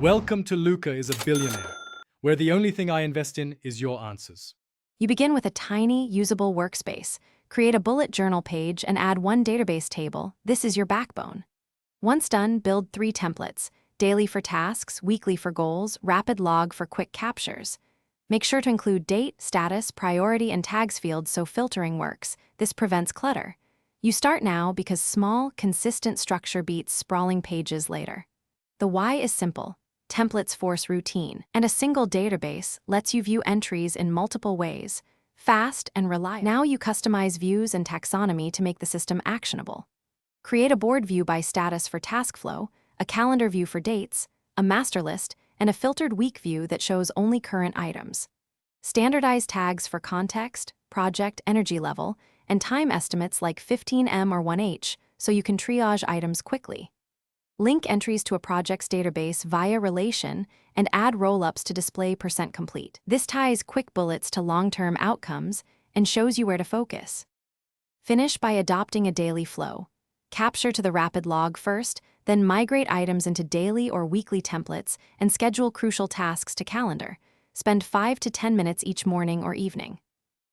Welcome to Luca is a Billionaire, where the only thing I invest in is your answers. You begin with a tiny, usable workspace. Create a bullet journal page and add one database table. This is your backbone. Once done, build 3 templates: daily for tasks, weekly for goals, rapid log for quick captures. Make sure to include date, status, priority, and tags fields so filtering works. This prevents clutter. You start now because small, consistent structure beats sprawling pages later. The why is simple. Templates force routine, and a single database lets you view entries in multiple ways, fast and reliable. Now you customize views and taxonomy to make the system actionable. Create a board view by status for task flow, a calendar view for dates, a master list, and a filtered week view that shows only current items. Standardize tags for context, project, energy level, and time estimates like 15M or 1H so you can triage items quickly. Link entries to a project's database via relation and add roll-ups to display % complete. This ties quick bullets to long-term outcomes and shows you where to focus. Finish by adopting a daily flow. Capture to the rapid log first, then migrate items into daily or weekly templates and schedule crucial tasks to calendar. Spend 5 to 10 minutes each morning or evening.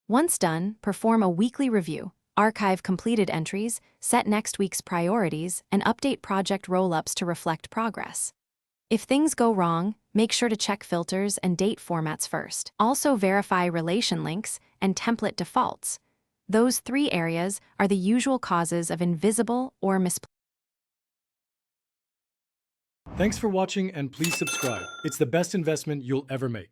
Once done, perform a weekly review. Archive completed entries, set next week's priorities, and update project roll-ups to reflect progress. If things go wrong, make sure to check filters and date formats first. Also verify relation links and template defaults. Those 3 areas are the usual causes of invisible or misplaced. Thanks for watching and please subscribe. It's the best investment you'll ever make.